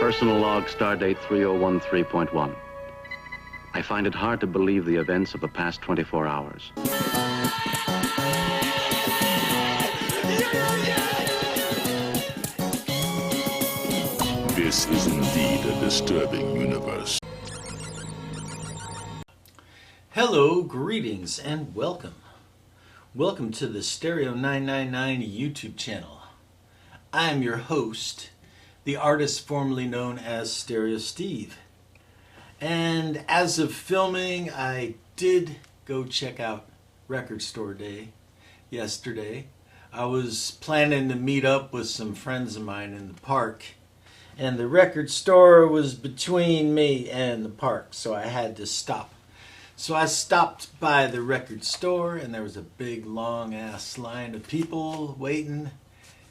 Personal log, stardate 3013.1. I find it hard to believe the events of the past 24 hours. This is indeed a disturbing universe. Hello, greetings, and welcome. Welcome to the Stereo 999 YouTube channel. I am your host, the artist formerly known as Stereo Steve. And as of filming, I did go check out Record Store Day yesterday. I was planning to meet up with some friends of mine in the park, and the record store was between me and the park, so I had to stop. So I stopped by the record store, and there was a big, long-ass line of people waiting.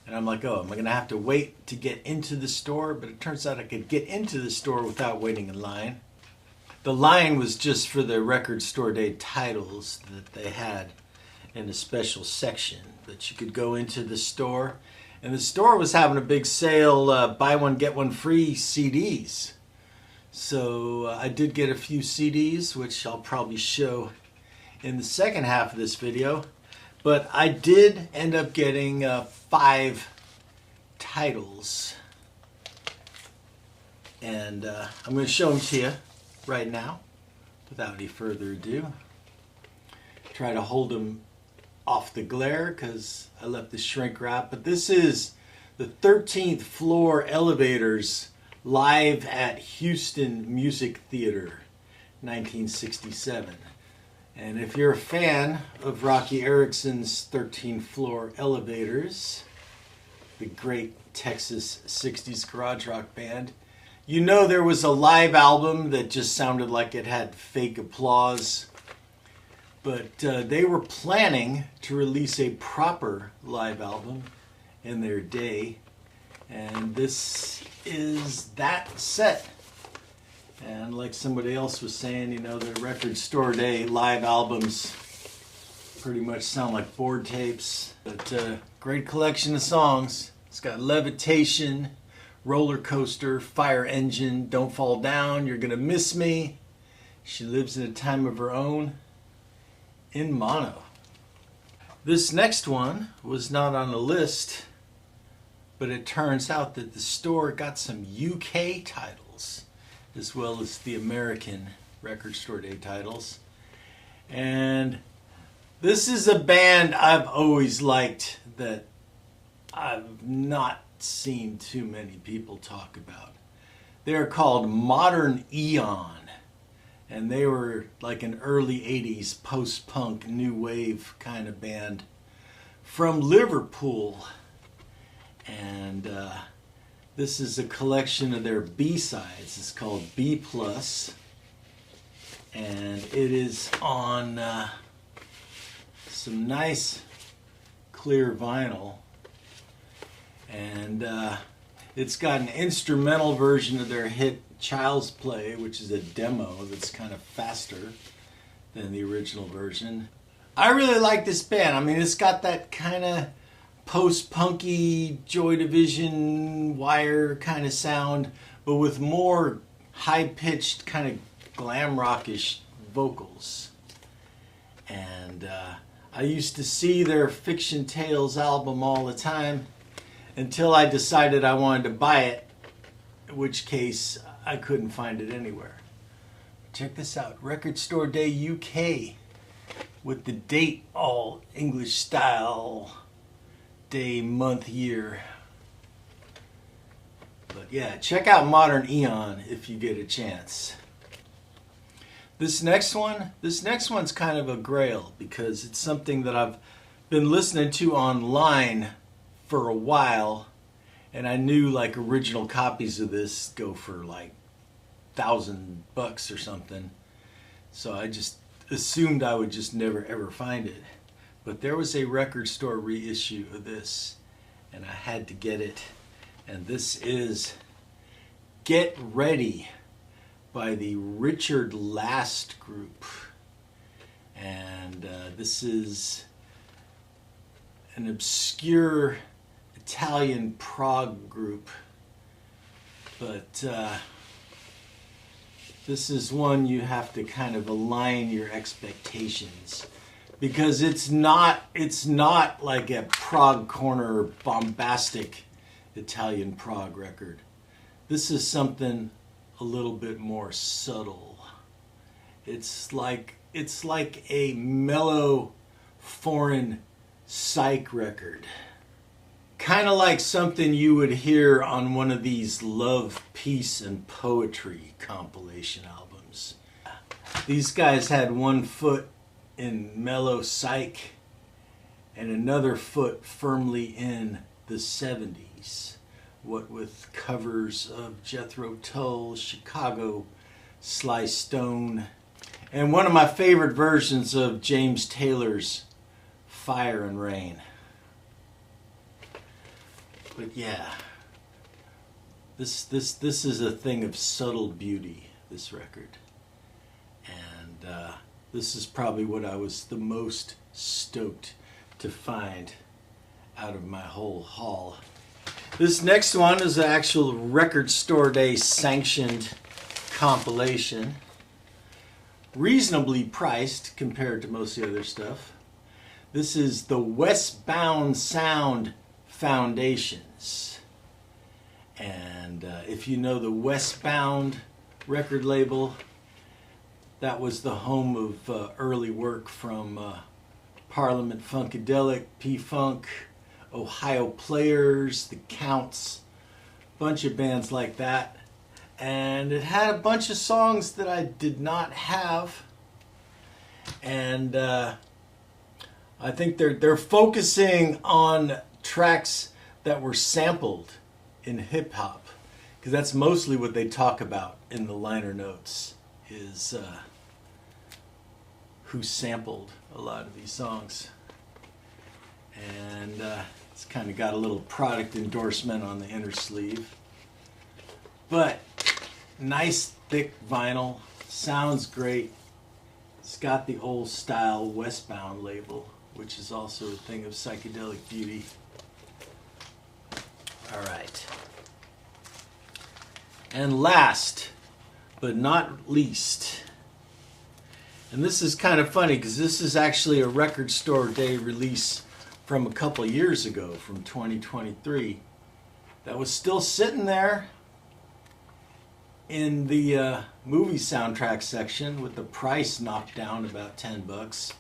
And I'm like, oh, am I going to have to wait to get into the store? But it turns out I could get into the store without waiting in line. The line was just for the Record Store Day titles that they had in a special section that you could go into the store. And the store was having a big sale, buy one, get one free CDs. So I did get a few CDs, which I'll probably show in the second half of this video. But I did end up getting 5 titles. And I'm going to show them to you right now without any further ado. Try to hold them off the glare because I left the shrink wrap. But this is the 13th Floor Elevators live at Houston Music Theater, 1967. And if you're a fan of Rocky Erickson's 13th Floor Elevators, the great Texas 60s garage rock band, you know there was a live album that just sounded like it had fake applause. But they were planning to release a proper live album in their day. And this is that set. And like somebody else was saying, you know, the Record Store Day live albums pretty much sound like board tapes. But great collection of songs. It's got Levitation, Roller Coaster, Fire Engine, Don't Fall Down, You're Gonna Miss Me, She Lives in a Time of Her Own, in mono. This next one was not on the list, but it turns out that the store got some UK titles as well as the American Record Store Day titles. And this is a band I've always liked that I've not seen too many people talk about. They're called Modern Eon, and they were like an early 80s post-punk new wave kind of band from Liverpool. And this is a collection of their B-sides. It's called B+, and it is on some nice clear vinyl. And it's got an instrumental version of their hit Child's Play, which is a demo that's kind of faster than the original version. I really like this band. I mean, it's got that kind of post-punky Joy Division Wire kind of sound, but with more high-pitched kind of glam rockish vocals. And I used to see their Fiction Tales album all the time until I decided I wanted to buy it, in which case I couldn't find it anywhere. Check this out, Record Store Day UK, with the date all English style, day, month, year. But yeah, check out Modern Eon if you get a chance. This next one's kind of a grail because it's something that I've been listening to online for a while, and I knew like original copies of this go for like $1,000 or something, so I just assumed I would just never ever find it. But there was a record store reissue of this, and I had to get it. And this is Get Ready by the Richard Last Group. And this is an obscure Italian prog group But this is one you have to kind of align your expectations, because it's not like a prog corner bombastic Italian prog record. This is something a little bit more subtle. It's like a mellow foreign psych record. Kind of like something you would hear on one of these love, peace, and poetry compilation albums. These guys had one foot in mellow psych and another foot firmly in the 70s. What with covers of Jethro Tull, Chicago, Sly Stone, and one of my favorite versions of James Taylor's Fire and Rain. But yeah, this is a thing of subtle beauty, this record. And this is probably what I was the most stoked to find out of my whole haul. This next one is an actual Record Store Day sanctioned compilation. Reasonably priced compared to most of the other stuff. This is the Westbound Sound Foundations. And if you know the Westbound record label, that was the home of early work from Parliament Funkadelic, P-Funk, Ohio Players, The Counts, bunch of bands like that. And it had a bunch of songs that I did not have. And I think they're focusing on tracks that were sampled in hip hop, because that's mostly what they talk about in the liner notes, is who sampled a lot of these songs. And it's kind of got a little product endorsement on the inner sleeve. But nice thick vinyl, sounds great. It's got the old style Westbound label, which is also a thing of psychedelic beauty. All right. And last but not least, and this is kind of funny because this is actually a Record Store Day release from a couple years ago, from 2023, that was still sitting there in the movie soundtrack section with the price knocked down about $10.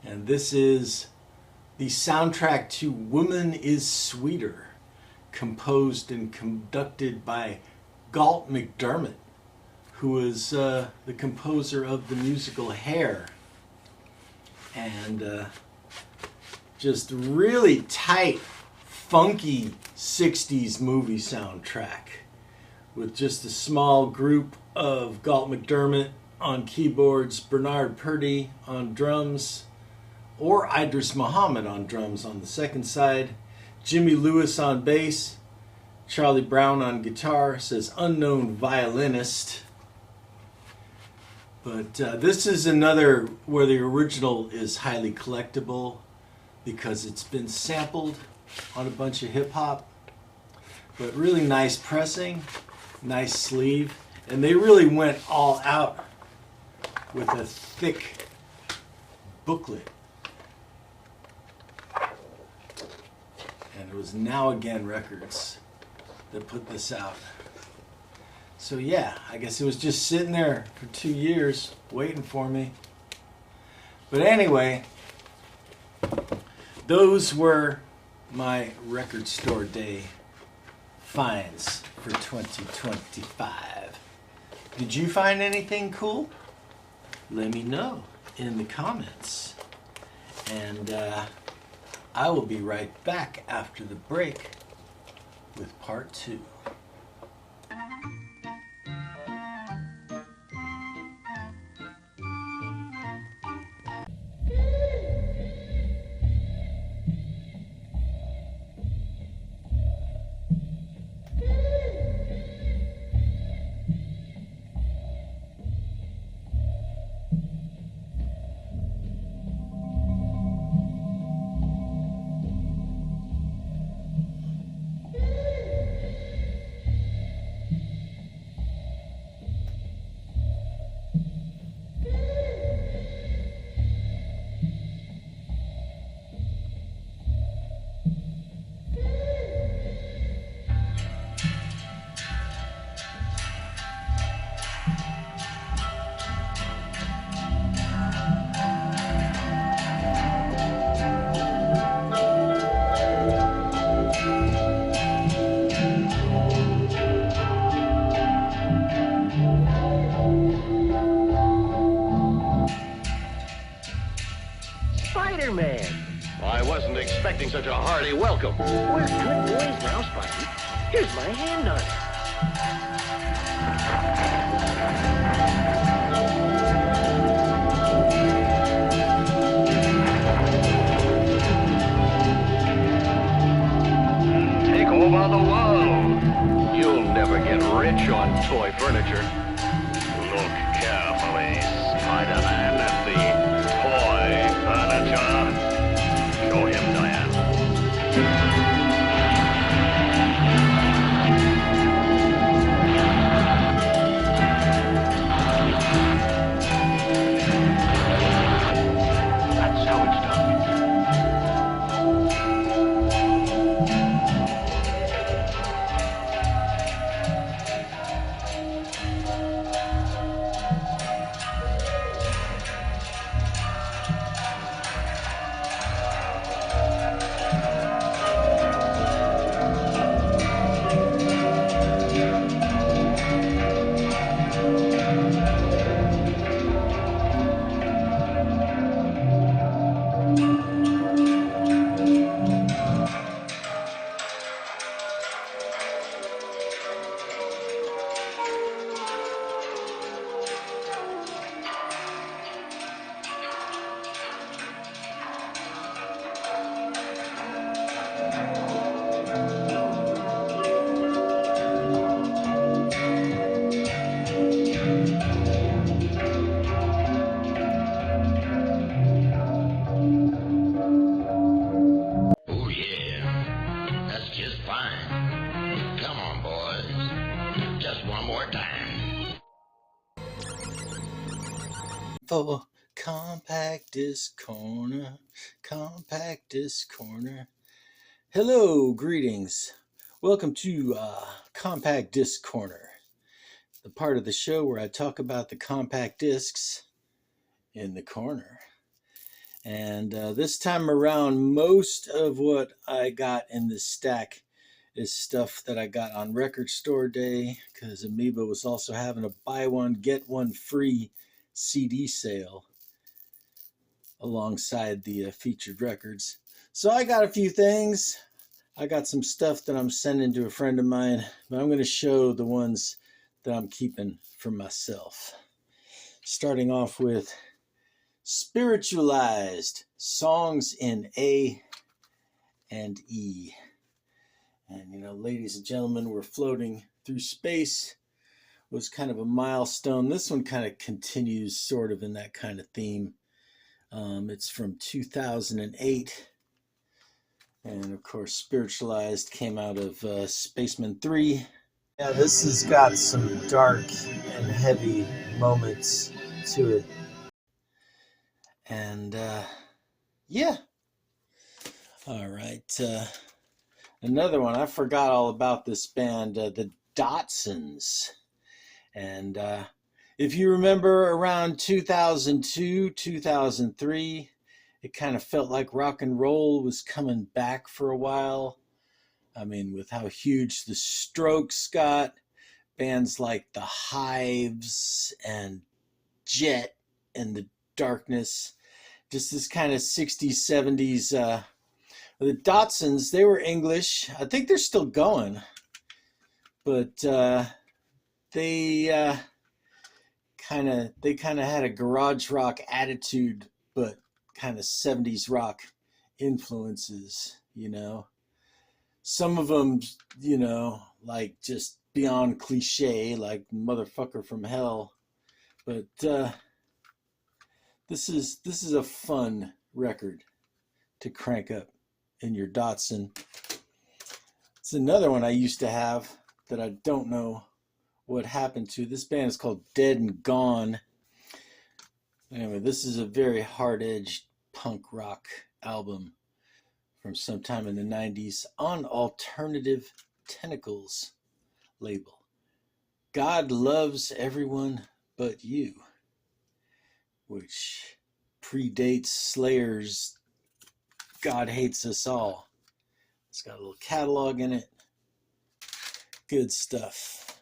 And this is the soundtrack to Woman is Sweeter, composed and conducted by Galt McDermott, who was the composer of the musical Hair. And just really tight, funky 60s movie soundtrack, with just a small group of Galt McDermott on keyboards, Bernard Purdie on drums, or Idris Muhammad on drums on the second side, Jimmy Lewis on bass, Charlie Brown on guitar, says unknown violinist. But this is another where the original is highly collectible because it's been sampled on a bunch of hip hop. But really nice pressing, nice sleeve, and they really went all out with a thick booklet. And it was Now Again Records that put this out. So yeah, I guess it was just sitting there for 2 years waiting for me. But anyway, those were my Record Store Day finds for 2025. Did you find anything cool? Let me know in the comments. And I will be right back after the break with part 2. expecting such a hearty welcome. We're good boys now, Sparky. Here's my hand on it. Take over the world. You'll never get rich on toy furniture. Look carefully, Spider-Man, at the toy furniture. Show him, Diane. That's how it's done. Oh yeah, that's just fine. Come on, boys. Just one more time. For Compact Disc Corner, Compact Disc Corner. Hello, greetings. Welcome to Compact Disc Corner, the part of the show where I talk about the compact discs in the corner. And this time around, most of what I got in this stack is stuff that I got on Record Store Day, because Amoeba was also having a buy one, get one free CD sale alongside the featured records. So I got a few things. I got some stuff that I'm sending to a friend of mine, but I'm going to show the ones that I'm keeping for myself. Starting off with Spiritualized Songs in A and E. And, you know, ladies and gentlemen, we're floating through space. Was kind of a milestone. This one kind of continues sort of in that kind of theme. It's from 2008. And, of course, Spiritualized came out of Spaceman 3. Yeah, this has got some dark and heavy moments to it. And, yeah. All right. Another one. I forgot all about this band, the Datsuns. And if you remember around 2002, 2003, it kind of felt like rock and roll was coming back for a while. I mean, with how huge the Strokes got, bands like the Hives and Jet and the Darkness, just this kind of 60s, 70s. The Datsuns, they were English. I think they're still going, but they kind of had a garage rock attitude, but kind of 70s rock influences, you know. Some of them, you know, like just beyond cliche, like Motherfucker from Hell. But this is a fun record to crank up in your Datsun. It's another one I used to have that I don't know what happened to. This band is called Dead and Gone. Anyway, this is a very hard-edged punk rock album from sometime in the 90s on Alternative Tentacles label. God Loves Everyone But You, which predates Slayer's God Hates Us All. It's got a little catalog in it. Good stuff.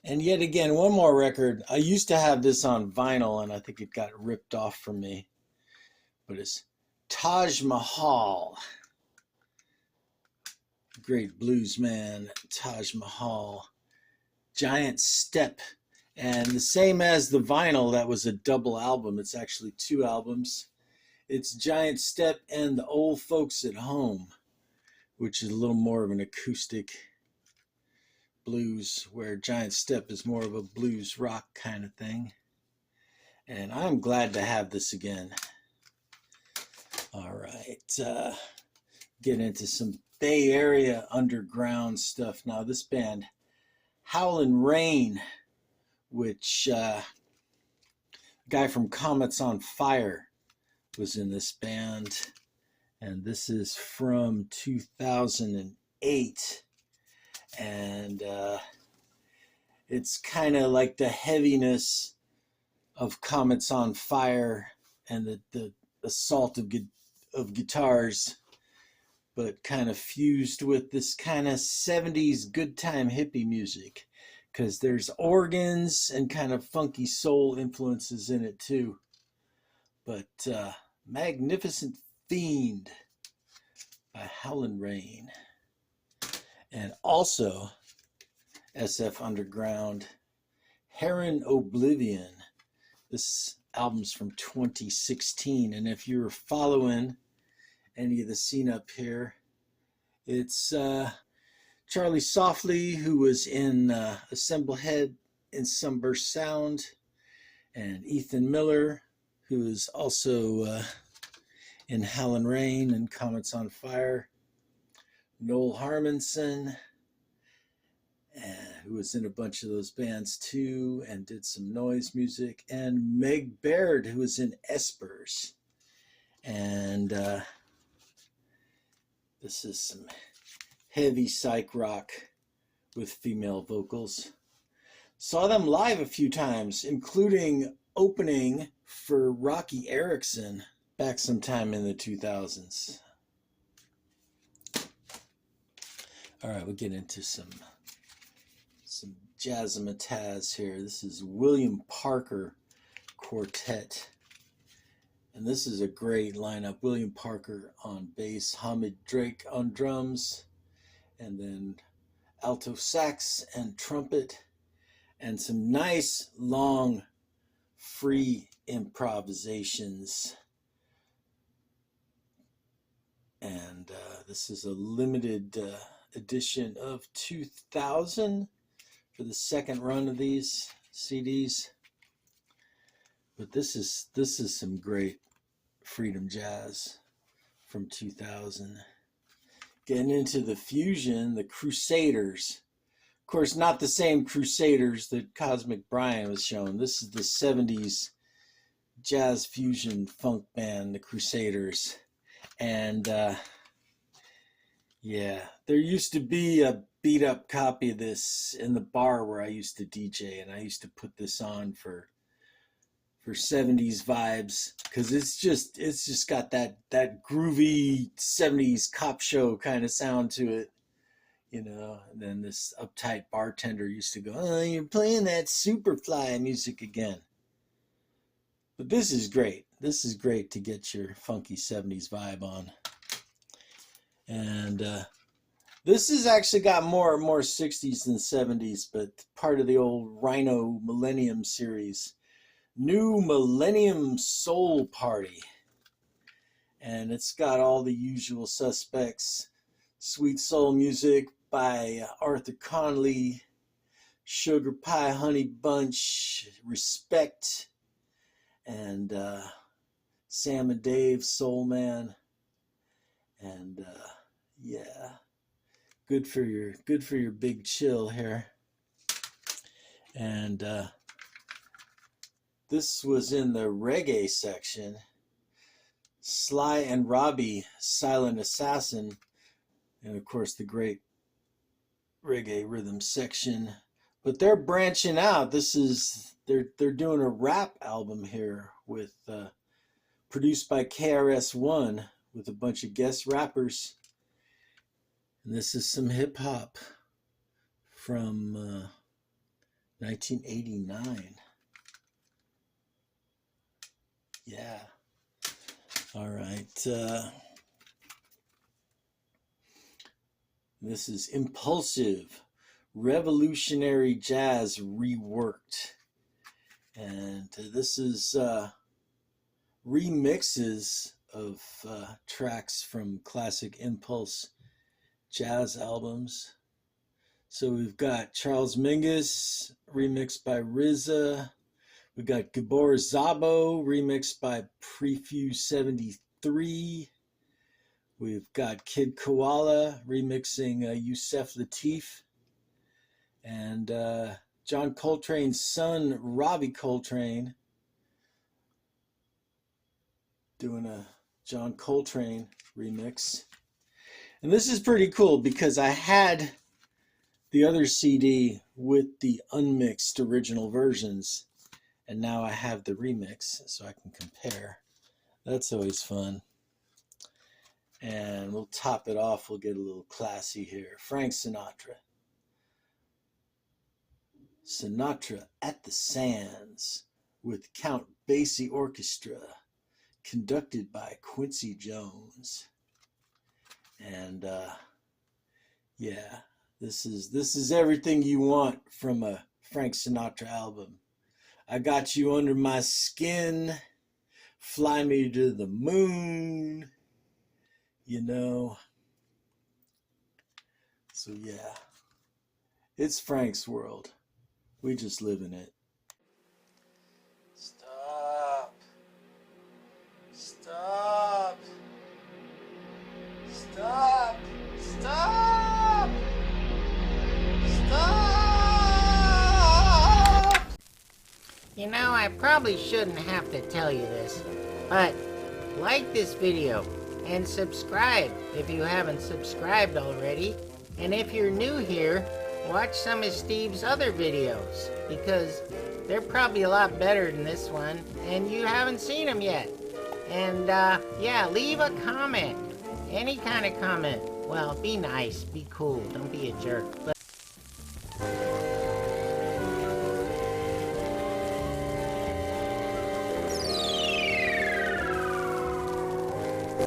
And yet again, one more record. I used to have this on vinyl, and I think it got ripped off from me. But it's Taj Mahal. great blues man, Taj Mahal. Giant Step. And the same as the vinyl, that was a double album. It's actually 2 albums. It's Giant Step and The Old Folks at Home, which is a little more of an acoustic blues, where Giant Step is more of a blues rock kind of thing. And I'm glad to have this again. All right, get into some Bay Area underground stuff now. This band, Howlin' Rain, which guy from Comets on Fire was in this band, and this is from 2008, and it's kind of like the heaviness of Comets on Fire and the assault of guitars, but kind of fused with this kind of 70s good time hippie music, because there's organs and kind of funky soul influences in it too. But Magnificent Fiend by Howlin' Rain. And also SF Underground, Heron Oblivion. This album's from 2016, and if you're following any of the scene up here, it's Charlie Softly, who was in Assemble Head in Sunburst Sound, and Ethan Miller, who is also in Howlin' Rain and Comets on Fire, Noel Harmonson, who was in a bunch of those bands too and did some noise music, and Meg Baird, who was in Espers. And this is some heavy psych rock with female vocals. Saw them live a few times, including opening for Rocky Erickson back sometime in the 2000s. All right, we'll get into some jazzmatazz here. This is William Parker Quartet. And this is a great lineup. William Parker on bass, Hamid Drake on drums, and then alto sax and trumpet, and some nice long free improvisations. And this is a limited edition of 2000 for the second run of these CDs. But this is some great freedom jazz from 2000. Getting into the fusion, the Crusaders. Of course, not the same Crusaders that Cosmic Brian was showing. This is the 70s jazz fusion funk band, the Crusaders. And yeah, there used to be a beat up copy of this in the bar where I used to DJ, and I used to put this on for 70s vibes, because it's just got that groovy 70s cop show kind of sound to it, you know. And then this uptight bartender used to go, "Oh, you're playing that Superfly music again." But this is great. This is great to get your funky 70s vibe on. And this has actually got more 60s than 70s, but part of the old Rhino Millennium series. New Millennium Soul Party. And it's got all the usual suspects. Sweet soul music by Arthur Conley, Sugar Pie Honey Bunch, Respect, and Sam and Dave, Soul Man. And yeah, good for your big chill here. And this was in the reggae section. Sly and Robbie, Silent Assassin, and of course the great reggae rhythm section. But they're branching out. They're doing a rap album here with produced by KRS-One with a bunch of guest rappers. And this is some hip hop from 1989. Yeah. All right. This is Impulsive, Revolutionary Jazz Reworked. And this is remixes of tracks from classic Impulse jazz albums. So we've got Charles Mingus, remixed by RZA. We've got Gabor Szabo, remixed by Prefuse 73. We've got Kid Koala, remixing Yusef Lateef. And John Coltrane's son, Robbie Coltrane, doing a John Coltrane remix. And this is pretty cool because I had the other CD with the unmixed original versions, and now I have the remix so I can compare. That's always fun. And we'll top it off. We'll get a little classy here. Frank Sinatra. Sinatra at the Sands with Count Basie Orchestra, conducted by Quincy Jones. And yeah, this is everything you want from a Frank Sinatra album. I got you under my skin, fly me to the moon, you know. So yeah, it's Frank's world. We just live in it. Stop. Stop. Stop. Stop. Stop. You know, I probably shouldn't have to tell you this, but like this video and subscribe if you haven't subscribed already. And if you're new here, watch some of Steve's other videos, because they're probably a lot better than this one, and you haven't seen them yet. And yeah, leave a comment. Any kind of comment. Well, be nice, be cool, don't be a jerk. But